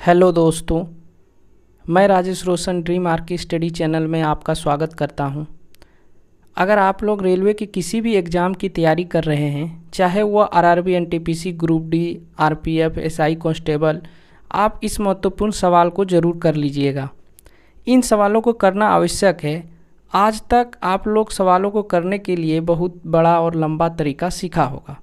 Hello दोस्तों, मैं राजेश रोशन dream are की स्टडी चैनल में आपका स्वागत करता हूं। अगर आप लोग रेलवे की किसी भी एग्ज़ाम की तैयारी कर रहे हैं, चाहे वह RRB, NTPC, group D, RPF, SI constable, आप इस महत्वपूर्ण सवाल को ज़रूर कर लीजिएगा। इन सवालों को करना आवश्यक है। आज तक आप लोग सवालों को करने के लिए बहुत बड़ा और लंबा तरीका सीखा होगा।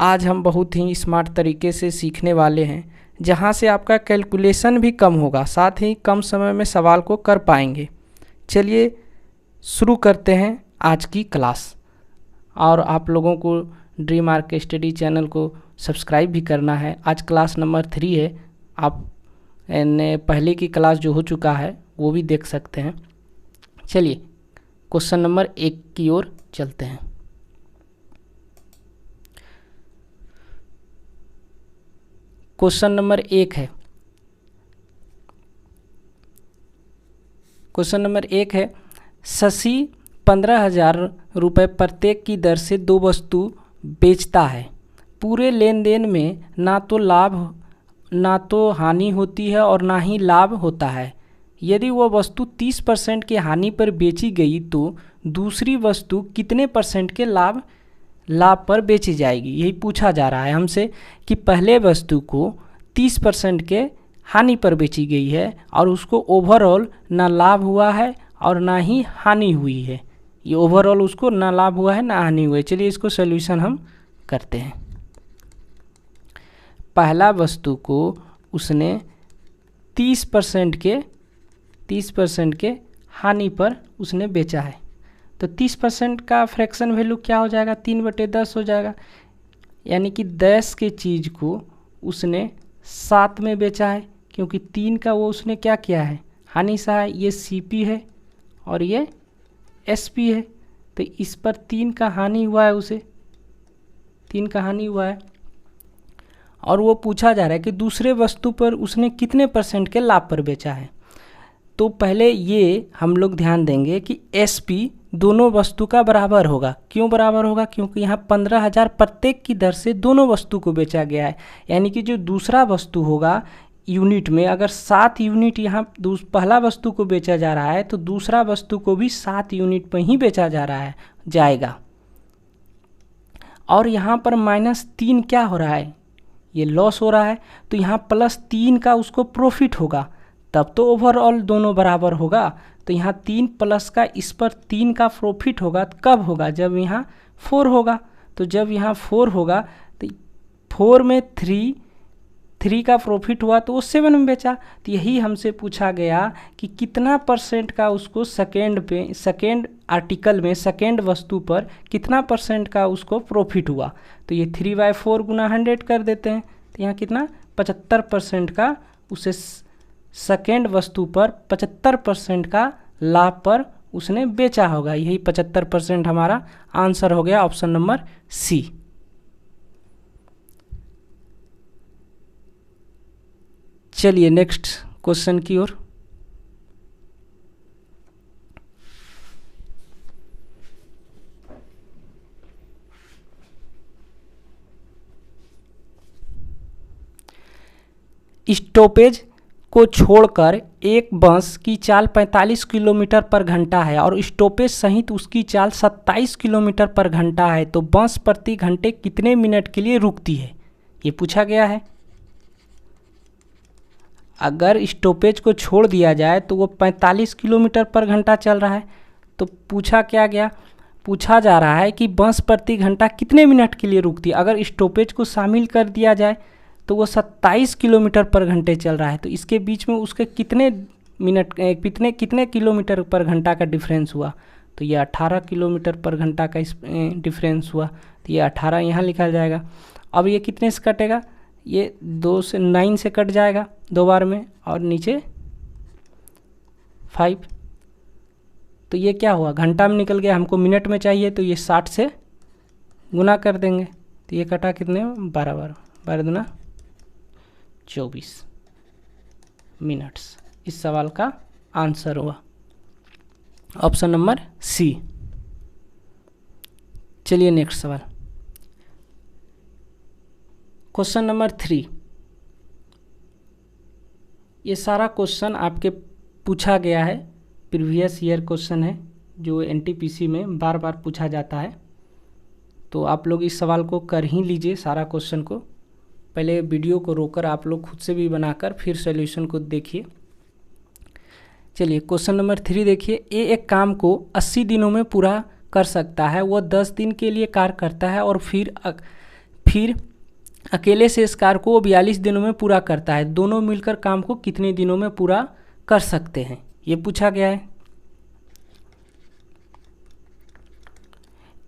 आज हम बहुत ही स्मार्ट तरीके से सीखने वाले हैं, जहां से आपका कैलकुलेशन भी कम होगा, साथ ही कम समय में सवाल को कर पाएंगे। चलिए शुरू करते हैं आज की क्लास। और आप लोगों को ड्रीम आर्क स्टडी चैनल को सब्सक्राइब भी करना है। आज क्लास नंबर 3 है। आप ने पहले की क्लास जो हो चुका है वो भी देख सकते हैं। चलिए क्वेश्चन नंबर 1 की ओर चलते हैं। क्वेश्चन नंबर 1 है। क्वेश्चन नंबर 1 है, शशि 15,000 रुपये प्रत्येक की दर से 2 वस्तु बेचता है। पूरे लेन देन में ना तो हानि होती है और ना ही लाभ होता है। यदि वह वस्तु 30% की हानि पर बेची गई तो दूसरी वस्तु कितने % के लाभ पर बेची जाएगी। यही पूछा जा रहा है हमसे कि पहले वस्तु को 30% के हानि पर बेची गई है और उसको ओवरऑल ना लाभ हुआ है और ना ही हानि हुई है। ये ओवरऑल उसको ना लाभ हुआ है ना हानि हुई है। चलिए इसको सॉल्यूशन हम करते हैं। पहला वस्तु को उसने 30% के हानि पर उसने बेचा है, तो 30% का फ्रैक्शन वैल्यू क्या हो जाएगा, 3/10 हो जाएगा। यानी कि 10 के चीज़ को उसने 7 में बेचा है, क्योंकि 3 का वो उसने क्या किया है, हानि सहा है। ये CP है और ये SP है, तो इस पर 3 का हानि हुआ है, उसे 3 का हानि हुआ है। और वो पूछा जा रहा है कि दूसरे वस्तु पर उसने कितने % के लाभ पर बेचा है। तो पहले ये हम लोग ध्यान देंगे कि SP दोनों वस्तु का बराबर होगा। क्यों बराबर होगा? क्योंकि यहाँ 15,000 प्रत्येक की दर से दोनों वस्तु को बेचा गया है। यानी कि जो दूसरा वस्तु होगा यूनिट में, अगर 7 यूनिट यहाँ पहला वस्तु को बेचा जा रहा है तो दूसरा वस्तु को भी 7 यूनिट पर ही बेचा जा रहा है जाएगा। और यहाँ पर -3 क्या हो रहा है, ये लॉस हो रहा है, तो यहाँ +3 का उसको प्रॉफिट होगा, तब तो ओवरऑल दोनों बराबर होगा। तो यहाँ 3 प्लस का इस पर 3 का प्रॉफिट होगा, तो कब होगा, जब यहाँ 4 होगा। तो जब यहाँ 4 होगा तो 4 में 3 का प्रॉफिट हुआ तो वो 7 में बेचा। तो यही हमसे पूछा गया कि कितना % का उसको सेकेंड आर्टिकल में, सेकेंड वस्तु पर कितना % का उसको प्रॉफिट हुआ। तो ये 3/4 गुना 100 कर देते हैं, तो यहाँ कितना 75% का उसे सेकेंड वस्तु पर 75% का लाभ पर उसने बेचा होगा। यही 75% हमारा आंसर हो गया, ऑप्शन नंबर C। चलिए नेक्स्ट क्वेश्चन की ओर। स्टॉपेज को छोड़कर एक बस की चाल 45 किलोमीटर पर घंटा है और स्टॉपेज सहित उसकी चाल 27 किलोमीटर पर घंटा है, तो बस प्रति घंटे कितने मिनट के लिए रुकती है, ये पूछा गया है। अगर स्टॉपेज को छोड़ दिया जाए तो वो 45 किलोमीटर पर घंटा चल रहा है, तो पूछा जा रहा है कि बस प्रति घंटा कितने मिनट के लिए रुकती है। अगर स्टॉपेज को शामिल कर दिया जाए तो वो 27 किलोमीटर पर घंटे चल रहा है, तो इसके बीच में उसके कितने किलोमीटर पर घंटा का डिफरेंस हुआ, तो ये 18 किलोमीटर पर घंटा का डिफरेंस हुआ। तो ये 18 यहाँ लिखा जाएगा। अब ये कितने से कटेगा, ये 9 से कट जाएगा 2 बार में, और नीचे 5। तो ये क्या हुआ, घंटा में निकल गया, हमको मिनट में चाहिए, तो ये 60 से गुना कर देंगे, तो ये कटा कितने, 12 दूना 24 मिनट्स। इस सवाल का आंसर हुआ ऑप्शन नंबर C। चलिए नेक्स्ट सवाल, क्वेश्चन नंबर 3। ये सारा क्वेश्चन आपके पूछा गया है, प्रीवियस ईयर क्वेश्चन है जो एनटीपीसी में बार बार पूछा जाता है। तो आप लोग इस सवाल को कर ही लीजिए, सारा क्वेश्चन को। पहले वीडियो को रोककर आप लोग खुद से भी बनाकर फिर सॉल्यूशन को देखिए। चलिए क्वेश्चन नंबर 3 देखिए। ए एक काम को 80 दिनों में पूरा कर सकता है, वह 10 दिन के लिए कार्य करता है और फिर अकेले से इस कार्य को 42 दिनों में पूरा करता है। दोनों मिलकर काम को कितने दिनों में पूरा कर सकते हैं, ये पूछा गया है।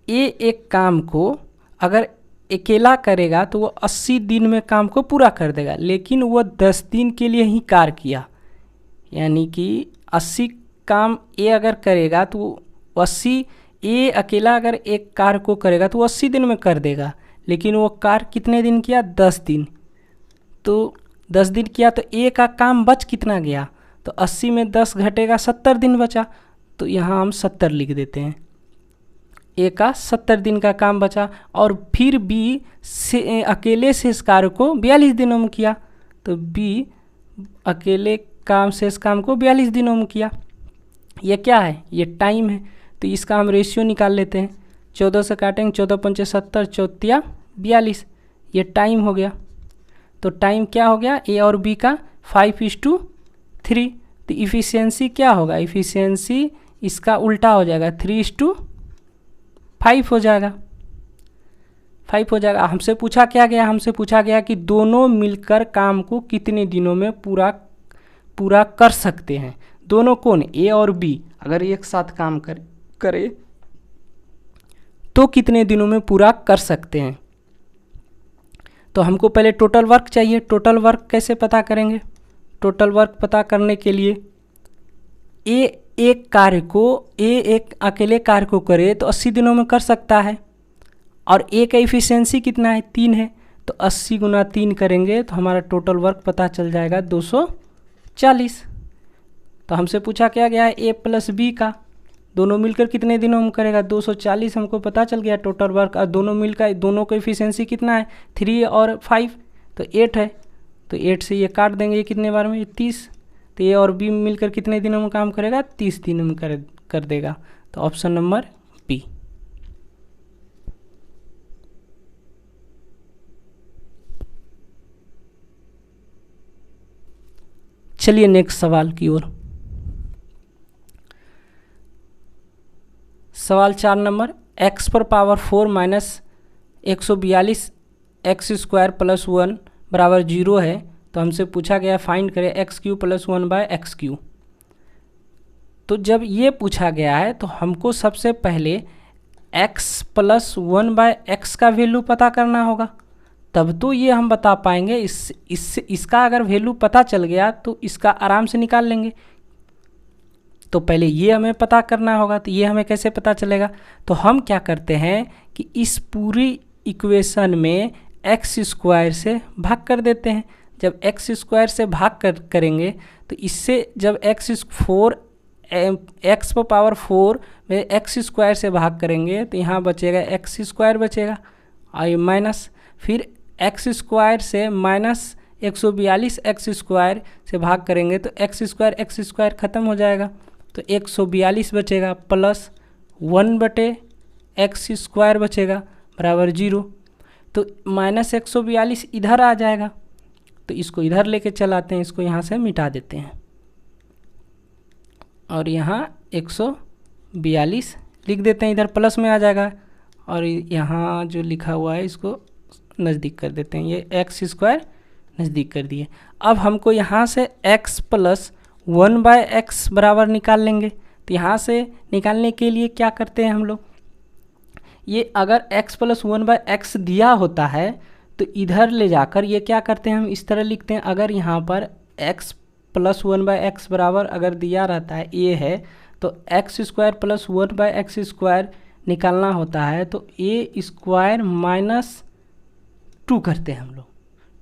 ए एक काम को अगर अकेला करेगा तो वो 80 दिन में काम को पूरा कर देगा, लेकिन वह 10 दिन के लिए ही कार्य किया, यानी कि 80 काम ए अगर करेगा तो 80 ए अकेला अगर एक कार्य को करेगा तो वो 80 दिन में कर देगा, लेकिन वो कार्य कितने दिन किया, 10 दिन। तो 10 दिन किया तो ए का काम बच कितना गया, तो 80 में 10 घटेगा, 70 दिन बचा। तो यहाँ हम 70 लिख देते हैं। ए का 70 दिन का काम बचा और फिर बी से अकेले से इस कार्य को 42 दिनों में किया, तो बी अकेले काम से इस काम को 42 दिनों में किया। ये क्या है, ये टाइम है। तो इसका हम रेशियो निकाल लेते हैं। 14 से काटेंगे, 14 पंचे 70, 14 42, ये टाइम हो गया। तो टाइम क्या हो गया, ए और बी का 5:3। तो इफ़िशियंसी क्या होगा, इफ़िशियंसी इसका उल्टा हो जाएगा, 3:5 हो जाएगा, 5 हो जाएगा। हमसे पूछा क्या गया, हमसे पूछा गया कि दोनों मिलकर काम को कितने दिनों में पूरा कर सकते हैं। दोनों कौन, ए और बी अगर एक साथ काम करे तो कितने दिनों में पूरा कर सकते हैं। तो हमको पहले टोटल वर्क चाहिए। टोटल वर्क कैसे पता करेंगे, टोटल वर्क पता करने के लिए ए एक अकेले कार्य को करे तो 80 दिनों में कर सकता है, और ए का इफिशियंसी कितना है, 3 है। तो 80 गुना 3 करेंगे तो हमारा टोटल वर्क पता चल जाएगा 240। तो हमसे पूछा क्या गया है, ए प्लस बी का दोनों मिलकर कितने दिनों में करेगा, 240 हमको पता चल गया टोटल वर्क। और दोनों मिलकर दोनों का इफिशियंसी कितना है, 3 और 5, तो 8 है। तो 8 से ये काट देंगे, ये कितने बार में, 30। तो ए और बी मिलकर कितने दिनों में काम करेगा, 30 दिनों में कर देगा। तो ऑप्शन नंबर बी। चलिए नेक्स्ट सवाल की ओर। सवाल 4 नंबर। x पर power 4 minus 142 x square plus 1 बराबर 0 है। तो हमसे पूछा गया फाइंड करें x³ प्लस 1/x³। तो जब ये पूछा गया है तो हमको सबसे पहले x प्लस 1/x का वैल्यू पता करना होगा, तब तो ये हम बता पाएंगे। इसका अगर वैल्यू पता चल गया तो इसका आराम से निकाल लेंगे। तो पहले ये हमें पता करना होगा। तो ये हमें कैसे पता चलेगा, तो हम क्या करते हैं कि इस पूरी इक्वेशन में एक्स स्क्वायर से भाग कर देते हैं। जब एक्स स्क्वायर से भाग करेंगे तो इससे जब एक्स पावर 4 में एक्स स्क्वायर से भाग करेंगे तो यहाँ बचेगा एक्स स्क्वायर बचेगा, और माइनस फिर एक्स स्क्वायर से माइनस 142 एक्स स्क्वायर से भाग करेंगे तो एक्स स्क्वायर ख़त्म हो जाएगा। तो 142 बचेगा प्लस 1/x स्क्वायर बचेगा बराबर 0। तो माइनस 142 इधर आ जाएगा, तो इसको इधर लेके चलाते हैं, इसको यहाँ से मिटा देते हैं और यहाँ 142 लिख देते हैं, इधर प्लस में आ जाएगा। और यहाँ जो लिखा हुआ है इसको नज़दीक कर देते हैं, ये एक्स स्क्वायर नज़दीक कर दिए। अब हमको यहाँ से x प्लस 1/x बराबर निकाल लेंगे। तो यहाँ से निकालने के लिए क्या करते हैं हम लोग, ये अगर x प्लस 1/x दिया होता है तो इधर ले जाकर ये क्या करते हैं, हम इस तरह लिखते हैं। अगर यहाँ पर x प्लस 1/x बराबर अगर दिया रहता है a है तो x square plus 1/x square निकालना होता है, तो a स्क्वायर माइनस 2 करते हैं हम लोग,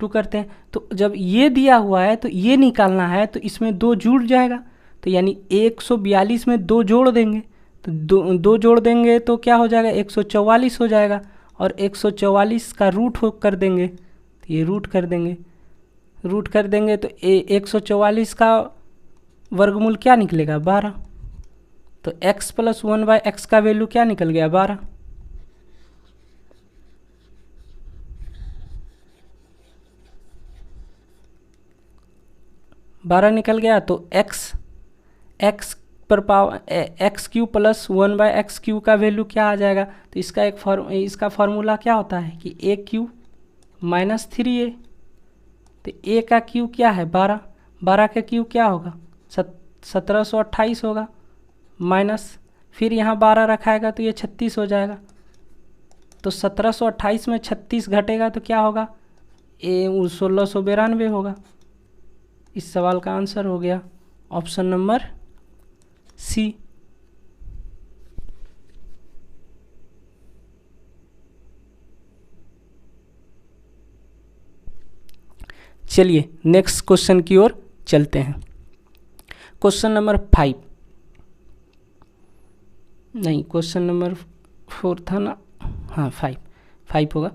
2 करते हैं। तो जब ये दिया हुआ है तो ये निकालना है, तो इसमें 2 जुड़ जाएगा। तो यानी 142 में 2 जोड़ देंगे, तो 2 जोड़ देंगे तो क्या हो जाएगा, 144 हो जाएगा। और 144 का रूट कर देंगे, तो ये रूट कर देंगे रूट कर देंगे तो 144 का वर्गमूल क्या निकलेगा 12। तो x प्लस 1/x का वैल्यू क्या निकल गया 12। बारह निकल गया। तो x पर power x Q plus 1/x Q का वैल्यू क्या आ जाएगा। तो इसका फॉर्मूला क्या होता है कि a क्यू माइनस 3a। तो a का क्यू क्या है 12, 12 का क्यू क्या होगा 1728 होगा, माइनस फिर यहाँ 12 रखाएगा तो ये 36 हो जाएगा। तो 1728 में 36 घटेगा तो क्या होगा 1692 होगा। इस सवाल का आंसर हो गया ऑप्शन नंबर सी। चलिए नेक्स्ट क्वेश्चन की ओर चलते हैं। क्वेश्चन नंबर 5 नहीं, क्वेश्चन नंबर 4 था ना, हाँ 5 होगा।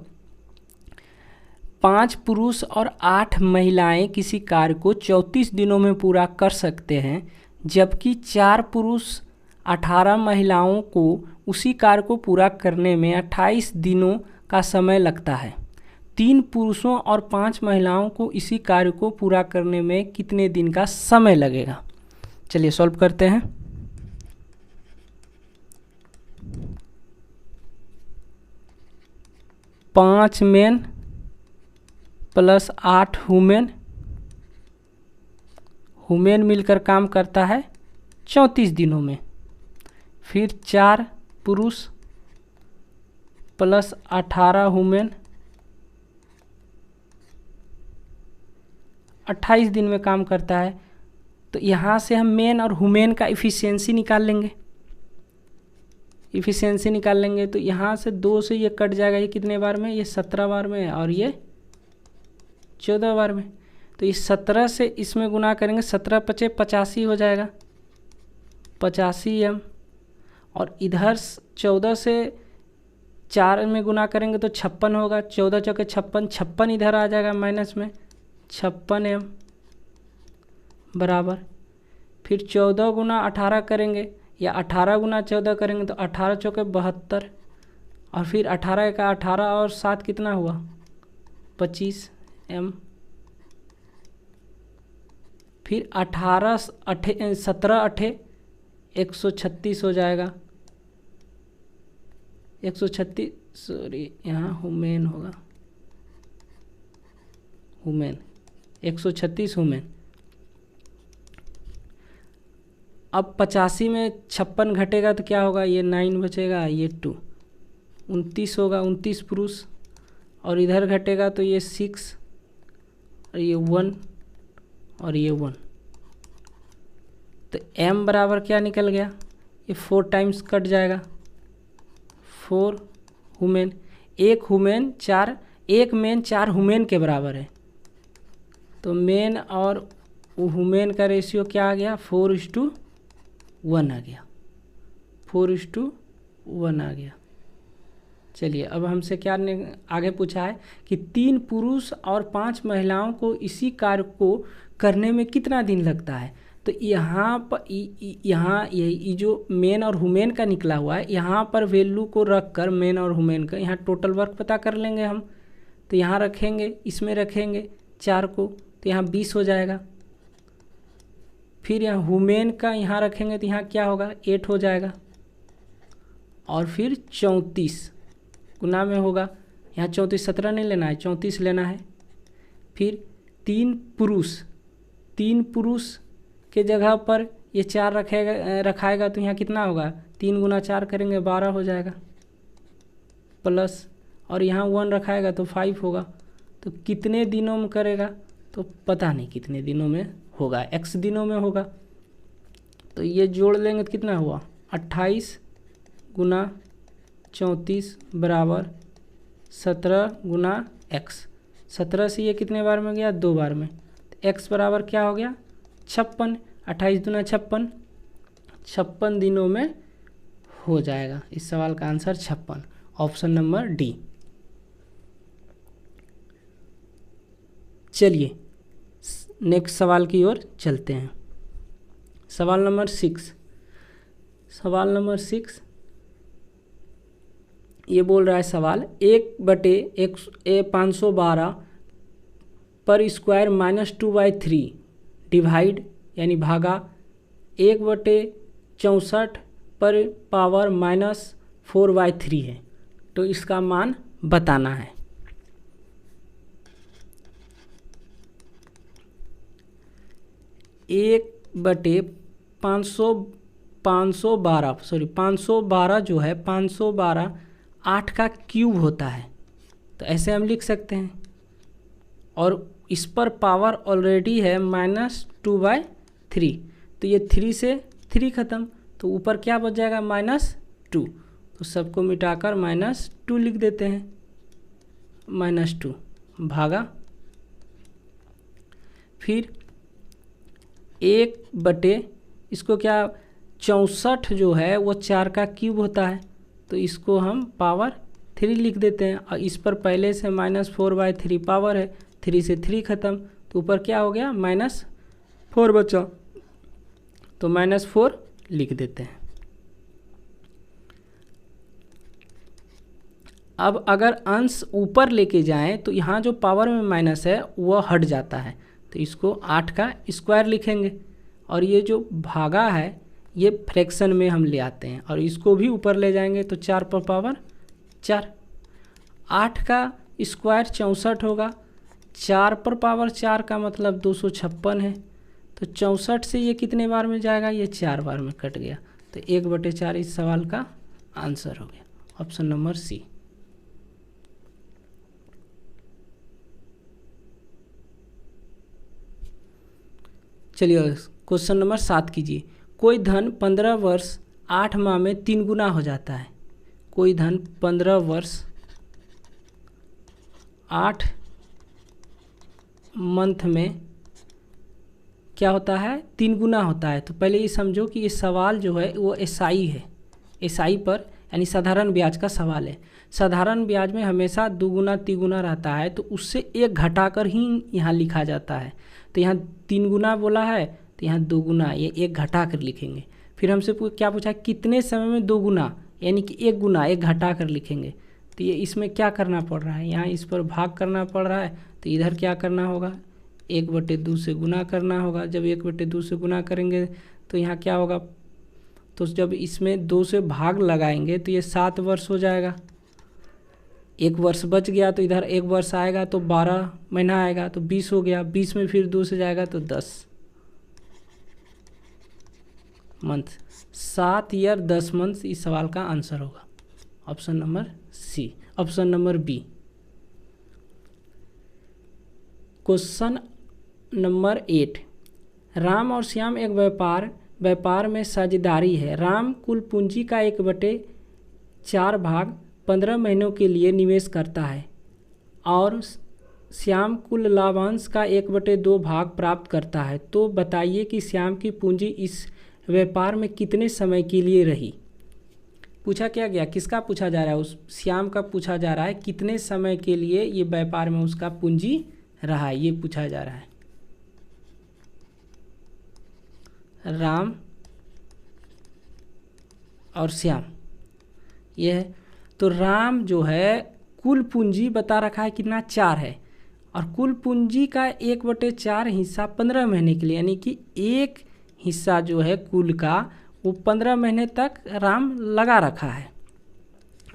5 पुरुष और 8 महिलाएं किसी कार्य को 34 दिनों में पूरा कर सकते हैं, जबकि 4 पुरुष 18 महिलाओं को उसी कार्य को पूरा करने में 28 दिनों का समय लगता है। 3 पुरुषों और 5 महिलाओं को इसी कार्य को पूरा करने में कितने दिन का समय लगेगा। चलिए सॉल्व करते हैं। पाँच मेन प्लस 8 हुमेन मिलकर काम करता है 34 दिनों में। फिर 4 पुरुष प्लस 18 हुमेन 28 दिन में काम करता है। तो यहाँ से हम मेन और हुमेन का इफ़िशियंसी निकाल लेंगे। तो यहाँ से 2 से ये कट जाएगा। ये कितने बार में, ये 17 बार में और ये 14 बार में। तो इस 17 से इसमें गुना करेंगे, 17 × 5 = 85 हो जाएगा, 85 m। और इधर 14 से 4 में गुना करेंगे तो 56 होगा, 14 × 4 = 56, 56 इधर आ जाएगा माइनस में, 56 m बराबर। फिर 14 × 18 करेंगे या 18 × 14 करेंगे तो 18 × 4 = 72। और फिर 18 का 18 और 7 कितना हुआ 25 m। फिर 17 8 136 हो जाएगा, 136, सॉरी यहाँ हुमेन होगा, हुमेन 136 हुमेन। अब 85 में 56 घटेगा तो क्या होगा, ये 9 बचेगा, ये 2, 29 होगा, 29 पुरुष। और इधर घटेगा तो ये 6 और ये 1 और ये 1। तो m बराबर क्या निकल गया, ये 4 टाइम्स कट जाएगा, 4 हुमेन। एक मेन 4 हुमेन के बराबर है। तो मेन और हुमेन का रेशियो क्या आ गया 4:1 आ गया, 4:1 आ गया। चलिए अब हमसे क्या आगे पूछा है कि 3 पुरुष और 5 महिलाओं को इसी कार्य को करने में कितना दिन लगता है। तो यहाँ पर ये जो मेन और हुमेन का निकला हुआ है, यहाँ पर वैल्यू को रख कर मेन और हुमेन का यहाँ टोटल वर्क पता कर लेंगे हम। तो यहाँ रखेंगे, इसमें रखेंगे 4 को तो यहाँ 20 हो जाएगा। फिर यहाँ हुमेन का यहाँ रखेंगे तो यहाँ क्या होगा 8 हो जाएगा। और फिर 34 गुना में होगा, यहाँ 34 17 नहीं लेना है, 34 लेना है। फिर 3 पुरुष के जगह पर ये 4 रखाएगा तो यहाँ कितना होगा 3 × 4 करेंगे 12 हो जाएगा, प्लस और यहाँ 1 रखाएगा तो 5 होगा। तो कितने दिनों में करेगा तो पता नहीं कितने दिनों में होगा, x दिनों में होगा। तो ये जोड़ लेंगे तो कितना हुआ 28 × 34 बराबर 17 × x। 17 से ये कितने बार में गया 2 बार में। तो x बराबर क्या हो गया 56, 28 × 56, 56 दिनों में हो जाएगा। इस सवाल का आंसर 56, ऑप्शन नंबर डी। चलिए नेक्स्ट सवाल की ओर चलते हैं। सवाल नंबर 6 ये बोल रहा है सवाल 1/512 पर स्क्वायर -2/3 डिवाइड यानी भागा 1/64 पर पावर -4/3 है, तो इसका मान बताना है। एक बटे 512 जो है 512 8 का क्यूब होता है, तो ऐसे हम लिख सकते हैं। और इस पर पावर ऑलरेडी है -2/3, तो ये 3 से 3 खत्म, तो ऊपर क्या बच जाएगा -2, तो सबको मिटाकर -2 लिख देते हैं। -2 भागा फिर 1/, इसको क्या 64 जो है वो 4 का क्यूब होता है, तो इसको हम पावर 3 लिख देते हैं। और इस पर पहले से -4/3 पावर है, 3 से 3 खत्म, तो ऊपर क्या हो गया -4 बचा, तो -4 लिख देते हैं। अब अगर अंश ऊपर लेके जाएं तो यहाँ जो पावर में माइनस है वह हट जाता है, तो इसको 8 का स्क्वायर लिखेंगे। और ये जो भागा है ये फ्रैक्शन में हम ले आते हैं और इसको भी ऊपर ले जाएंगे, तो 4 पर पावर 4, 8 का स्क्वायर 64 होगा, 4 पर पावर 4 का मतलब 256 है, तो 64 से ये कितने बार में जाएगा, ये 4 बार में कट गया, तो 1/4 इस सवाल का आंसर हो गया, ऑप्शन नंबर सी। चलिए क्वेश्चन नंबर 7 कीजिए। कोई धन 15 वर्ष 8 माह में 3 गुना हो जाता है। कोई धन 15 वर्ष 8 मंथ में क्या होता है, 3 गुना होता है। तो पहले ये समझो कि ये सवाल जो है वो एसआई है, एसआई पर यानी साधारण ब्याज का सवाल है। साधारण ब्याज में हमेशा 2 गुना 3 गुना रहता है, तो उससे 1 घटाकर ही यहाँ लिखा जाता है। तो यहाँ 3 गुना बोला है, तो यहाँ 2 गुना, ये 1 घटा कर लिखेंगे। फिर हमसे क्या पूछा, कितने समय में 2 गुना, यानी कि 1 गुना 1 घटा कर लिखेंगे। तो ये इसमें क्या करना पड़ रहा है, यहाँ इस पर भाग करना पड़ रहा है, तो इधर क्या करना होगा, 1/2 से गुना करना होगा। जब 1/2 से गुना करेंगे तो यहाँ क्या होगा, तो जब इसमें 2 से भाग लगाएंगे तो ये 7 वर्ष हो जाएगा। 1 वर्ष बच गया तो इधर 1 वर्ष आएगा तो 12 महीना आएगा, तो 20 हो गया। 20 में फिर 2 से जाएगा तो 10 मंथ, 7 ईयर 10 मंथ इस सवाल का आंसर होगा, option number C. Option number B. Question number 8। Ram और श्याम एक व्यापार में साझेदारी है। राम कुल पूंजी का 1/4 भाग 15 महीनों के लिए निवेश करता है और श्याम कुल लाभांश का 1/2 भाग प्राप्त करता है। तो बताइए कि श्याम की पूंजी इस व्यापार में कितने समय के लिए रही। पूछा क्या गया, किसका पूछा जा रहा है, उस श्याम का पूछा जा रहा है, कितने समय के लिए ये व्यापार में उसका पूंजी रहा है, ये पूछा जा रहा है। राम और श्याम ये है, तो राम जो है कुल पूंजी बता रखा है कितना, 4 है, और कुल पूंजी का 1/4 हिस्सा 15 महीने के लिए, यानी कि एक हिस्सा जो है कुल का वो 15 महीने तक राम लगा रखा है,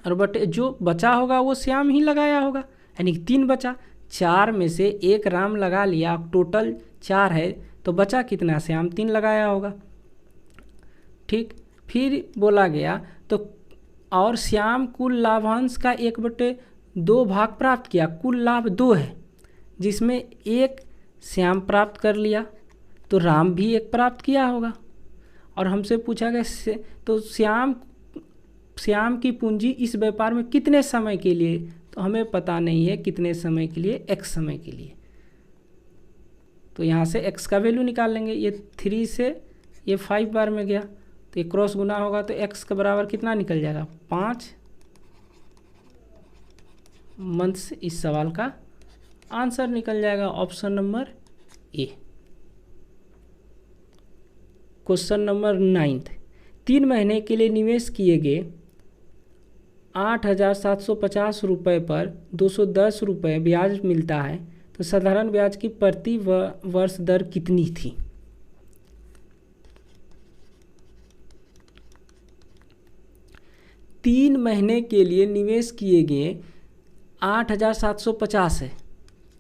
और जो बचा होगा वो श्याम ही लगाया होगा, यानी कि 3 बचा। 4 में से 1 राम लगा लिया, टोटल 4 है, तो बचा कितना, श्याम 3 लगाया होगा। ठीक, फिर बोला गया तो और श्याम कुल लाभांश का 1/2 भाग प्राप्त किया। कुल लाभ 2 है, जिसमें 1 श्याम प्राप्त कर लिया, तो राम भी 1 प्राप्त किया होगा। और हमसे पूछा गया तो श्याम की पूंजी इस व्यापार में कितने समय के लिए, तो हमें पता नहीं है कितने समय के लिए, x समय के लिए। तो यहाँ से x का वैल्यू निकाल लेंगे। ये 3 से ये 5 बार में गया, तो ये क्रॉस गुना होगा, तो x के बराबर कितना निकल जाएगा, 5 मंथ्स इस सवाल का आंसर निकल जाएगा, option number A. Question number 9, 3 महीने के लिए निवेश किए गए 8,750 रुपये पर 210 रुपये ब्याज मिलता है, तो साधारण ब्याज की प्रति वर्ष दर कितनी थी? तीन महीने के लिए निवेश किए गए 8,750 है,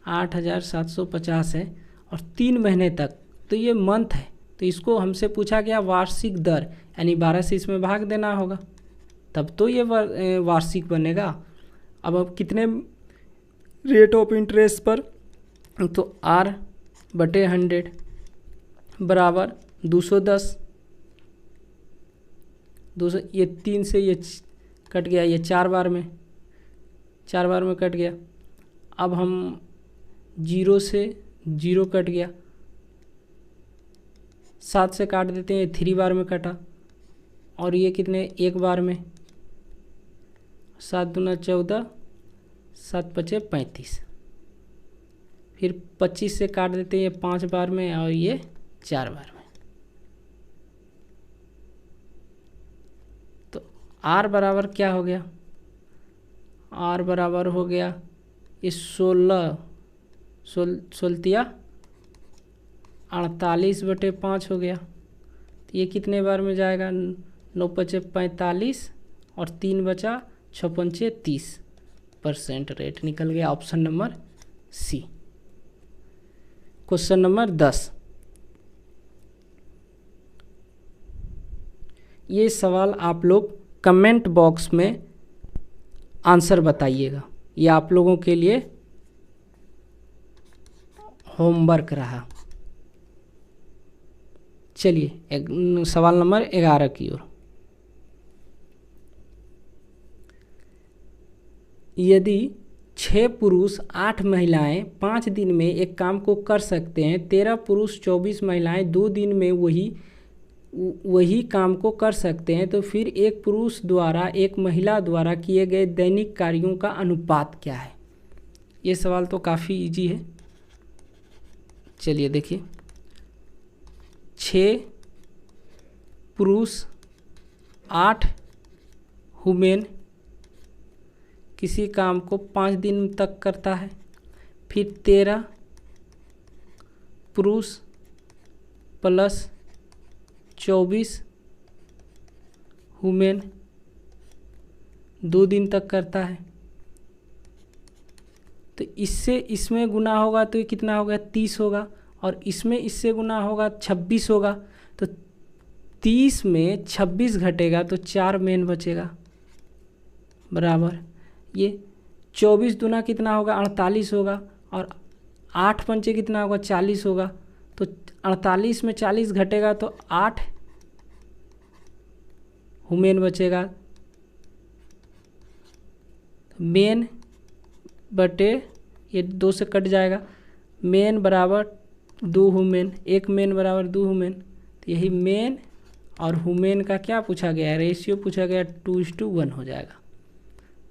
8,750 है और 3 महीने तक, तो ये मंथ है, तो इसको हमसे पूछा गया वार्षिक दर, यानी 12 से इसमें भाग देना होगा, तब तो ये वार्षिक बनेगा। अब कितने रेट ऑफ इंटरेस्ट पर, तो R/100 बराबर 210, 200, ये 3 से ये कट गया, ये 4 बार में कट गया। अब हम 0 से 0 कट गया, 7 से काट देते हैं, 3 बार में कटा, और ये कितने 1 बार में, 7 दूना 14, 7 पचे 35, फिर 25 से काट देते हैं, ये 5 बार में और ये 4 बार में। तो R बराबर क्या हो गया? R बराबर हो गया ये 16 48/5 हो गया। तो ये कितने बार में जाएगा? 9 पचे 45 और 3 बचा 6 पंचे 30% रेट निकल गया। Option number C. Question number 10, ये सवाल आप लोग कमेंट बॉक्स में आंसर बताइएगा, ये आप लोगों के लिए होमवर्क रहा। चलिए सवाल नंबर 11 की ओर। यदि 6 पुरुष 8 महिलाएं 5 दिन में एक काम को कर सकते हैं, 13 पुरुष 24 महिलाएं 2 दिन में वही काम को कर सकते हैं, तो फिर एक पुरुष द्वारा एक महिला द्वारा किए गए दैनिक कार्यों का अनुपात क्या है? ये सवाल तो काफ़ी इजी है। चलिए देखिए, 6 पुरुष 8 वुमेन किसी काम को 5 दिन तक करता है, फिर 13 पुरुष प्लस 24 वुमेन 2 दिन तक करता है, तो इससे इसमें गुना होगा तो ये कितना होगा? 30 होगा, और इसमें इससे गुना होगा 26 होगा, तो 30 में 26 घटेगा तो 4 मेन बचेगा, बराबर ये 24 दूना कितना होगा? 48 होगा, और 8 पंचे कितना होगा? 40 होगा, तो 48 में 40 घटेगा तो 8 वुमेन बचेगा। मेन बटे ये 2 से कट जाएगा, मेन बराबर 2 वुमेन, एक मेन बराबर 2 वुमेन, तो यही मेन और वुमेन का क्या पूछा गया है? रेशियो पूछा गया, 2:1 हो जाएगा।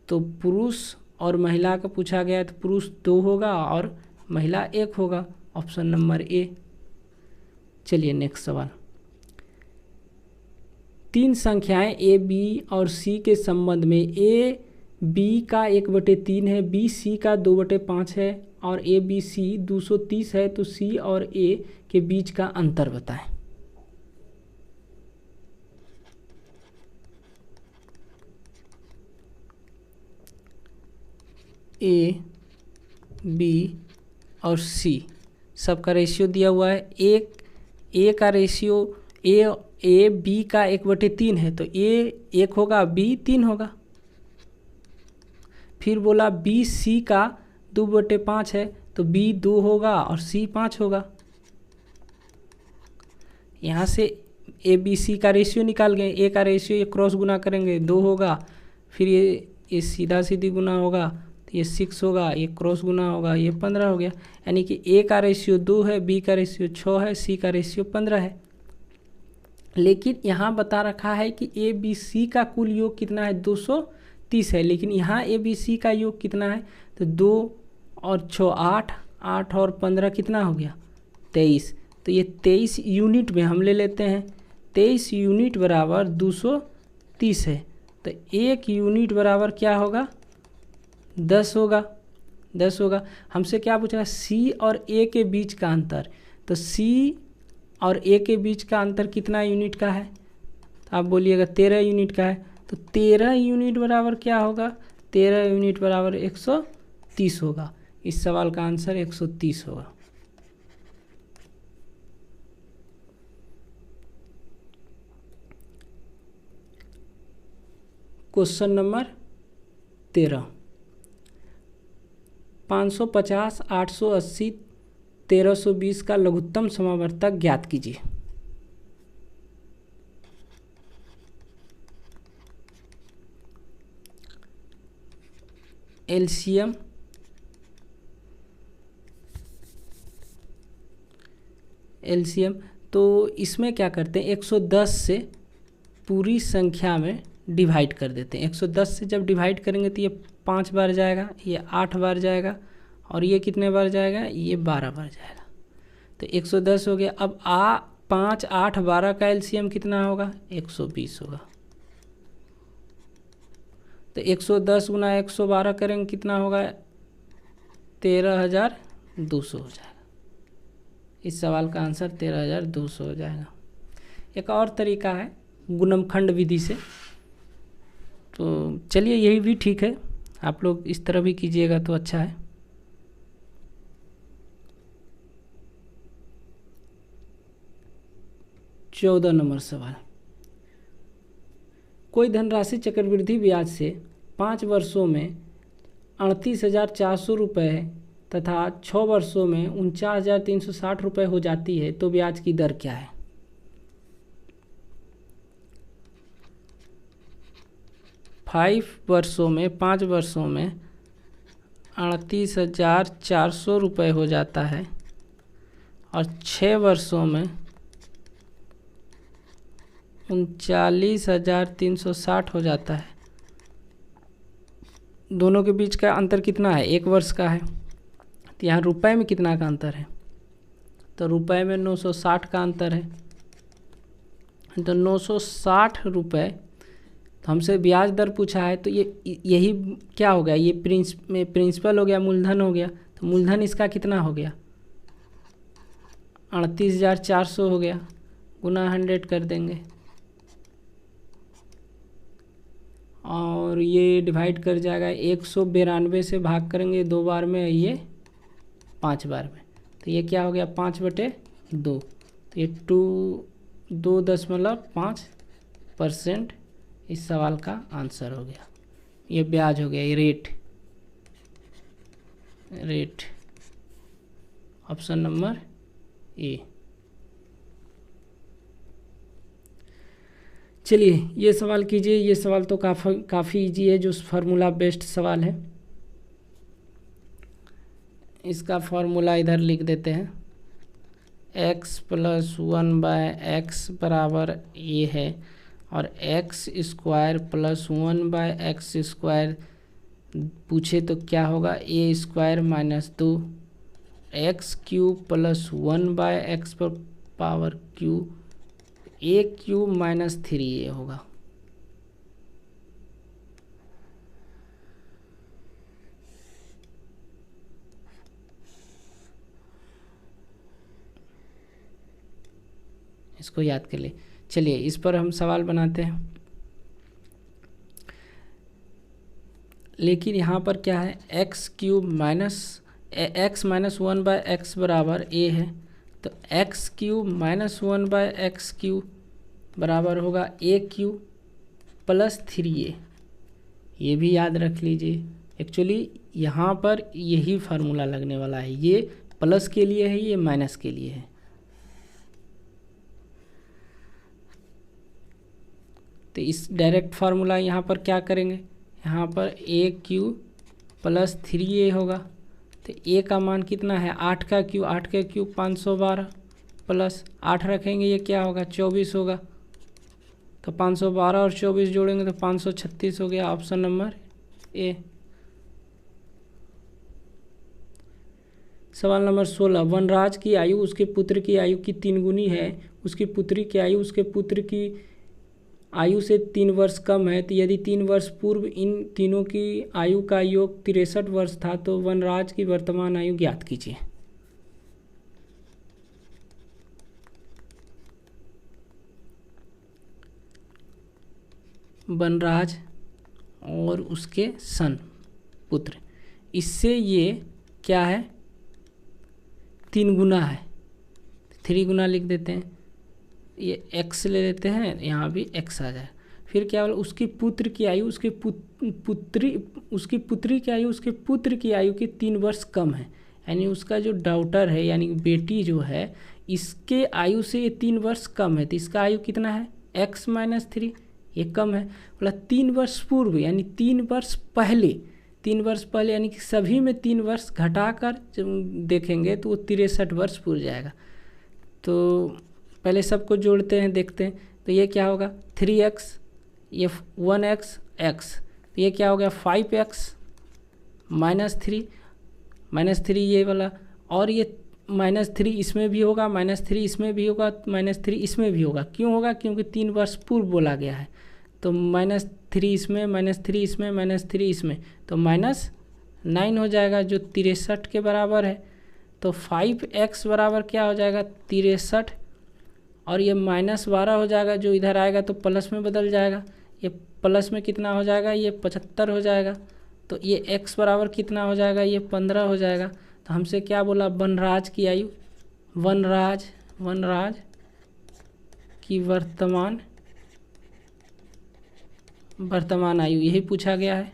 तो पुरुष और महिला का पूछा गया है, तो पुरुष 2 होगा और महिला 1 होगा। Option number A. चलिए नेक्स्ट सवाल। 3 संख्याएं ए, बी और सी के संबंध में ए बी का 1/3 है, बी सी का 2/5 है और ए बी सी 230 है, तो सी और ए के बीच का अंतर बताएं। ए, बी और सी सबका रेशियो दिया हुआ है। ए का रेशियो ए बी का 1/3 है, तो ए 1 होगा, बी 3 होगा। फिर बोला बी सी का 2/5 है, तो बी 2 होगा और सी 5 होगा। यहाँ से ए बी सी का रेशियो निकाल गए, ए का रेशियो ये क्रॉस गुना करेंगे 2 होगा, फिर ये सीधा सीधी गुना होगा, तो ये 6 होगा, ये क्रॉस गुना होगा, ये 15 हो गया। यानी कि ए का रेशियो 2 है, बी का रेशियो 6 है, सी का रेशियो 15 है। लेकिन यहाँ बता रखा है कि ए बी सी का कुल योग कितना है? 230 है, लेकिन यहाँ ए बी सी का योग कितना है? तो 2 और 6 8, 8 और 15 कितना हो गया? 23। तो ये 23 यूनिट में हम ले लेते हैं, 23 यूनिट बराबर 230 है, तो 1 यूनिट बराबर क्या होगा? 10 होगा। 10 होगा। हमसे क्या पूछा? सी और ए के बीच का अंतर। तो सी और ए के बीच का अंतर कितना यूनिट का है? तो आप बोलिएगा 13 यूनिट का है। तो 13 यूनिट बराबर क्या होगा? 13 यूनिट बराबर 130 होगा। इस सवाल का आंसर 130 होगा। क्वेश्चन नंबर 13, 550, 880, 1320 का लघुत्तम समावर्तक ज्ञात कीजिए। एलसीएम तो इसमें क्या करते हैं, 110 से पूरी संख्या में डिवाइड कर देते हैं। 110 से जब डिवाइड करेंगे तो ये 5 बार जाएगा, ये 8 बार जाएगा, और ये कितने बार जाएगा? ये 12 बार जाएगा। तो 110 हो गया। अब 5, 8, 12 का एलसीएम कितना होगा? 120 होगा। तो 110 गुना 112 करेंगे कितना होगा? 13,200 हो जाएगा। इस सवाल का आंसर 13,200 हो जाएगा। एक और तरीका है गुणनखंड विधि से, तो चलिए यही भी ठीक है, आप लोग इस तरह भी कीजिएगा तो अच्छा है। चौदह नंबर सवाल, कोई धनराशि चक्रवृद्धि ब्याज से 5 वर्षों में 38,400 रुपये तथा 6 वर्षों में 49,360 रुपये हो जाती है, तो ब्याज की दर क्या है? पाँच वर्षों में 38,400 रुपये हो जाता है और 6 वर्षों में 39,360 हो जाता है। दोनों के बीच का अंतर कितना है? 1 वर्ष का है। तो यहाँ रुपए में कितना का अंतर है? तो रुपए में 960 का अंतर है। तो 960 रुपये, तो हमसे ब्याज दर पूछा है, तो ये यही क्या हो गया? ये प्रिंसिपल हो गया, मूलधन हो गया। तो मूलधन इसका कितना हो गया? 38,400 हो गया, गुना 100 कर देंगे और ये डिवाइड कर जाएगा। 192 से भाग करेंगे 2 बार में, ये 5 बार में, तो ये क्या हो गया? 5/2। तो ये 2.5% इस सवाल का आंसर हो गया। ये ब्याज हो गया, ये रेट ऑप्शन नंबर ए। चलिए ये सवाल कीजिए। ये सवाल तो काफ़ी इजी है, जो फार्मूला बेस्ड सवाल है। इसका फार्मूला इधर लिख देते हैं। x + 1/x बराबर ये है, और x² + 1/x² पूछे तो क्या होगा? a² - 2 x³ + 1/x³ a³ - 3a होगा। इसको याद कर ले। चलिए इस पर हम सवाल बनाते हैं, लेकिन यहाँ पर क्या है? x³ x - 1/x बराबर a है, तो x³ - 1/x³ बराबर होगा a³ + 3a। ये भी याद रख लीजिए। एक्चुअली यहाँ पर यही फार्मूला लगने वाला है। ये प्लस के लिए है, ये माइनस के लिए है। तो इस डायरेक्ट फार्मूला यहाँ पर क्या करेंगे? यहाँ पर a³ + 3a होगा। तो a का मान कितना है? 8 का क्यूब, 8 का क्यूब 512 प्लस 8 रखेंगे, ये क्या होगा? 24 होगा। तो 512 और 24 जोड़ेंगे तो 536 हो गया। Option number A. सवाल नंबर 16, वनराज की आयु उसके पुत्र की आयु की 3 गुनी है, उसकी पुत्री की आयु उसके पुत्र की आयु से 3 वर्ष कम है, तो यदि 3 वर्ष पूर्व इन तीनों की आयु का योग 63 वर्ष था तो वनराज की वर्तमान आयु ज्ञात कीजिए। वनराज और उसके सन पुत्र, इससे ये क्या है, 3 गुना है, 3 गुना लिख देते हैं, ये x ले लेते हैं, यहाँ भी x आ जाए। फिर क्या बोला, उसकी पुत्र की आयु उसकी पुत्री की आयु उसके पुत्र की आयु के 3 वर्ष कम है, यानी उसका जो डॉटर है यानी बेटी जो है इसके आयु से ये 3 वर्ष कम है, तो इसका आयु कितना है x - 3, ये कम है। बोला 3 वर्ष पूर्व यानी 3 वर्ष पहले, 3 वर्ष पहले यानी कि सभी में 3 वर्ष घटाकर देखेंगे तो वो 63 वर्ष पूर्व जाएगा। तो पहले सबको जोड़ते हैं, देखते हैं, तो ये क्या होगा 3x, ये 1x x, तो ये क्या हो गया 5x -3 ये वाला, और ये -3 इसमें भी होगा, -3 इसमें भी होगा, -3 इसमें भी होगा। क्यों होगा, क्योंकि 3 वर्ष पूर्व बोला गया है। तो -3 इसमें, -3 इसमें, -3 इसमें, तो -9 हो जाएगा जो 63 के बराबर है। तो 5x बराबर क्या हो जाएगा 63, और ये -12 हो जाएगा जो इधर आएगा तो प्लस में बदल जाएगा, ये प्लस में कितना हो जाएगा, ये 75 हो जाएगा। तो ये x बराबर कितना हो जाएगा, ये 15 हो जाएगा। तो हमसे क्या बोला, वनराज की आयु, वनराज की वर्तमान आयु यही पूछा गया है।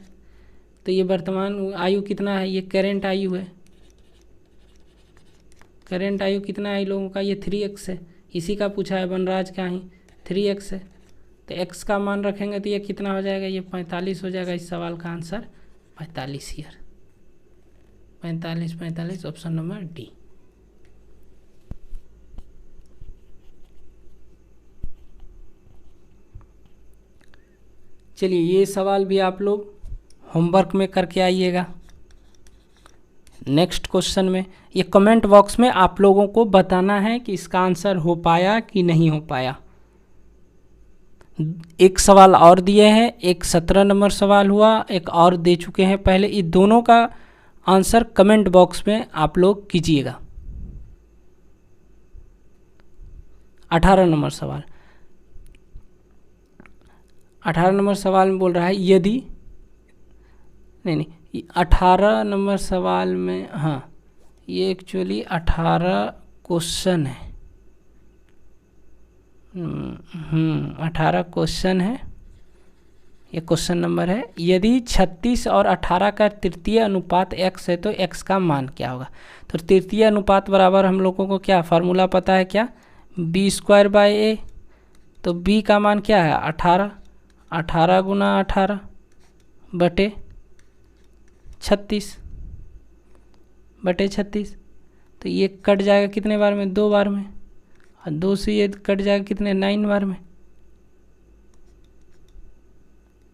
तो ये वर्तमान आयु कितना है, ये करेंट आयु है। करेंट आयु कितना है लोगों का, ये 3x है, इसी का पूछा है, वनराज का ही 3x है। तो x का मान रखेंगे तो ये कितना हो जाएगा, ये 45 हो जाएगा। इस सवाल का answer 45 year, 45 option number D. चलिए ये सवाल भी आप लोग होमवर्क में करके आइएगा। नेक्स्ट क्वेश्चन में ये कमेंट बॉक्स में आप लोगों को बताना है कि इसका आंसर हो पाया कि नहीं हो पाया। एक सवाल और दिए हैं, एक 17 नंबर सवाल हुआ, एक और दे चुके हैं पहले। ये दोनों का आंसर कमेंट बॉक्स में आप लोग कीजिएगा। 18 नंबर सवाल, 18 नंबर सवाल में बोल रहा है यदि, नहीं 18 नंबर सवाल में, हाँ ये एक्चुअली 18 क्वेश्चन है, 18 क्वेश्चन है, ये क्वेश्चन नंबर है। यदि 36 और 18 का तृतीय अनुपात x है तो x का मान क्या होगा। तो तृतीय अनुपात बराबर हम लोगों को क्या फार्मूला पता है, क्या b²/a। तो b का मान क्या है 18, 18 × 18 बटे 36। तो ये कट जाएगा कितने बार में, 2 बार में, और 2 से ये कट जाएगा कितने 9 बार में।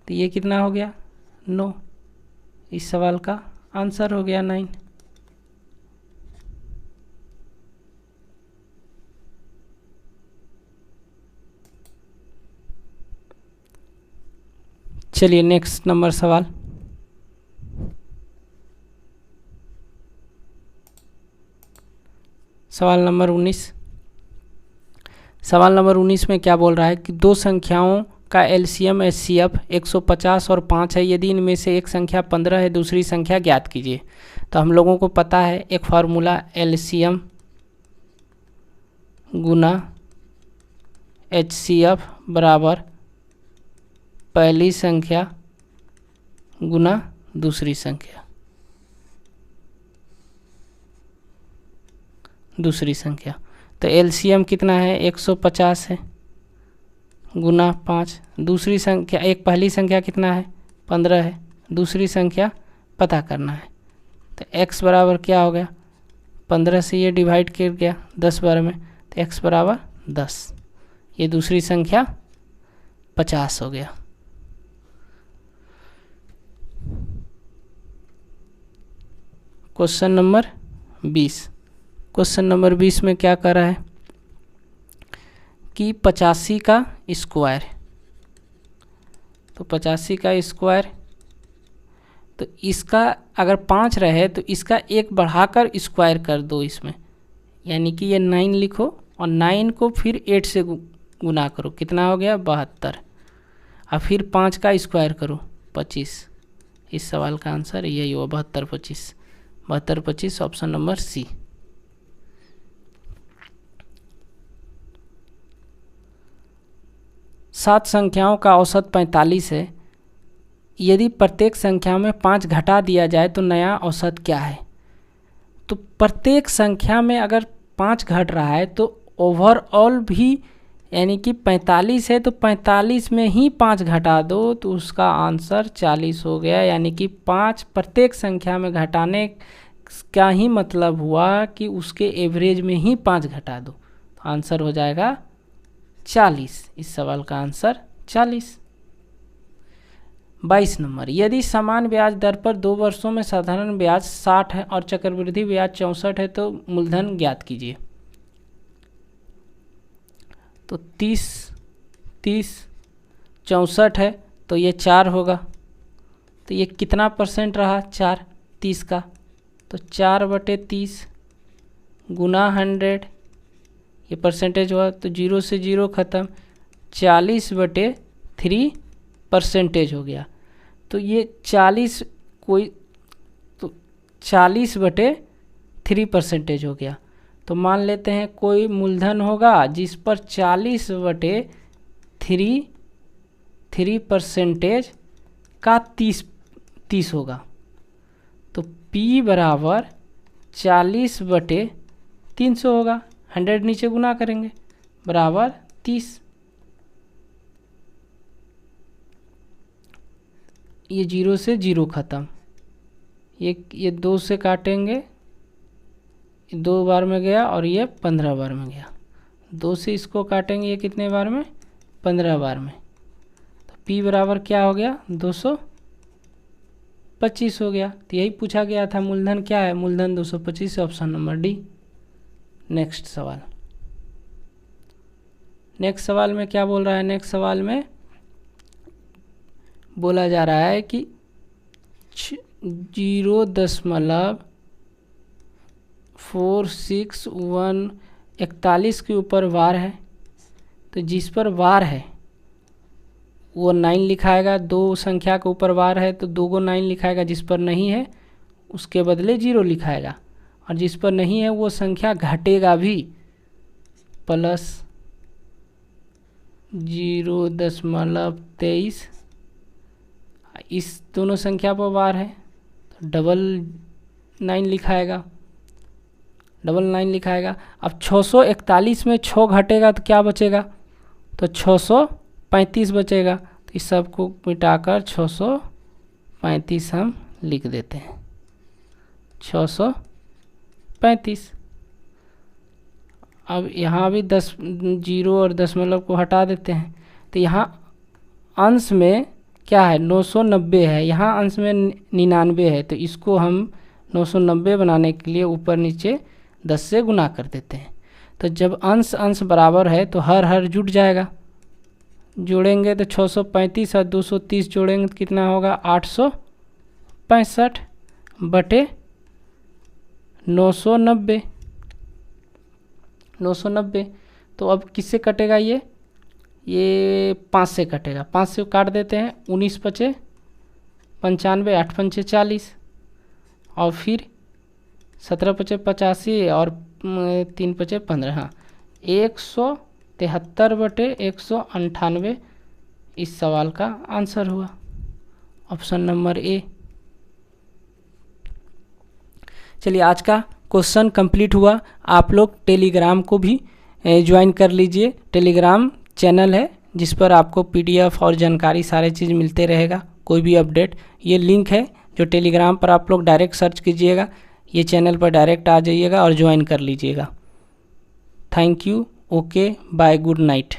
तो ये कितना हो गया 9, इस सवाल का आंसर हो गया 9। चलिए नेक्स्ट नंबर सवाल, सवाल नंबर 19। सवाल नंबर 19 में क्या बोल रहा है कि दो संख्याओं का एलसीएम एचसीएफ 150 और 5 है। यदि इनमें से एक संख्या 15 है, दूसरी संख्या ज्ञात कीजिए। तो हम लोगों को पता है एक फार्मूला एलसीएम गुना एचसीएफ बराबर पहली संख्या गुना दूसरी संख्या, तो एलसीएम कितना है 150 है गुना 5, दूसरी संख्या, एक पहली संख्या कितना है 15 है, दूसरी संख्या पता करना है। तो x बराबर क्या हो गया, 15 से ये डिवाइड कर गया 10 बार में, तो x बराबर 10, ये दूसरी संख्या 50 हो गया। Question number 20। क्वेश्चन नंबर 20 में क्या कर रहा है कि 85 का स्क्वायर, तो 85 का स्क्वायर, तो इसका अगर 5 रहे तो इसका 1 बढ़ाकर स्क्वायर कर दो इसमें, यानी कि ये 9 लिखो और 9 को फिर 8 से गुना करो, कितना हो गया 72, और फिर 5 का स्क्वायर करो 25। इस सवाल का आंसर यही हुआ 72 25। 72 25 ऑप्शन नंबर सी। सात संख्याओं का औसत 45 है, यदि प्रत्येक संख्या में 5 घटा दिया जाए तो नया औसत क्या है। तो प्रत्येक संख्या में अगर 5 घट रहा है तो ओवरऑल भी, यानी कि 45 है तो 45 में ही 5 घटा दो तो उसका आंसर 40 हो गया। यानी कि 5 प्रत्येक संख्या में घटाने का ही मतलब हुआ कि उसके एवरेज में ही 5 घटा दो, तो आंसर हो जाएगा 40। इस सवाल का आंसर 40। 22 नंबर, यदि समान ब्याज दर पर 2 वर्षों में साधारण ब्याज 60 है और चक्रवृद्धि ब्याज 64 है तो मूलधन ज्ञात कीजिए। तो 30 30 64 है तो ये 4 होगा, तो ये कितना परसेंट रहा 4 30 का, तो 4/30 गुना 100, ये परसेंटेज हुआ तो 0 से 0 ख़त्म, 40/3 परसेंटेज हो गया। तो ये 40 कोई तो 40/3 परसेंटेज हो गया। तो मान लेते हैं कोई मूलधन होगा जिस पर 40/3 परसेंटेज का 30 होगा, तो P बराबर 40/300 होगा, 100 नीचे गुना करेंगे बराबर 30। ये 0 से 0 ख़त्म, ये 2 से काटेंगे, 2 बार में गया और ये 15 बार में गया, 2 से इसको काटेंगे, ये कितने बार में 15 बार में, तो P बराबर क्या हो गया 225 हो गया। तो यही पूछा गया था, मूलधन क्या है, मूलधन 225, ऑप्शन नंबर डी। नेक्स्ट सवाल, नेक्स्ट सवाल में क्या बोल रहा है, नेक्स्ट सवाल में बोला जा रहा है कि 0.46141 के ऊपर वार है, तो जिस पर वार है वो 9 लिखाएगा, 2 संख्या के ऊपर वार है तो 2 को 9 लिखाएगा, जिस पर नहीं है उसके बदले 0 लिखाएगा, और जिस पर नहीं है वो संख्या घटेगा भी, प्लस 0.23, इस दोनों संख्या पर वार है तो 9 लिखाएगा, 9 लिखाएगा। अब 641 में 6 घटेगा तो क्या बचेगा, तो 635 बचेगा, तो इस सब को मिटाकर 635 हम लिख देते हैं, 635। अब यहाँ भी 10 जीरो और दशमलव को हटा देते हैं, तो यहाँ अंश में क्या है 990 है, यहाँ अंश में 99 है, तो इसको हम 990 बनाने के लिए ऊपर नीचे 10 से गुना कर देते हैं। तो जब अंश अंश बराबर है तो हर जुट जाएगा, जोड़ेंगे तो 635 और 230 जोड़ेंगे तो कितना होगा 865 बटे 990। तो अब किससे कटेगा, ये 5 से कटेगा, 5 से काट देते हैं, 19 बचे 95, 8 पंचे 40, और फिर 17 बचे 85 और 3 बचे 15, हाँ 173 बटे 198 इस सवाल का आंसर हुआ, ऑप्शन नंबर ए। चलिए आज का क्वेश्चन कंप्लीट हुआ। आप लोग टेलीग्राम को भी ज्वाइन कर लीजिए, टेलीग्राम चैनल है जिस पर आपको PDF और जानकारी सारे चीज़ मिलते रहेगा, कोई भी अपडेट। ये लिंक है जो टेलीग्राम पर आप लोग डायरेक्ट सर्च कीजिएगा, ये चैनल पर डायरेक्ट आ जाइएगा और ज्वाइन कर लीजिएगा। Thank you, okay, bye, good night.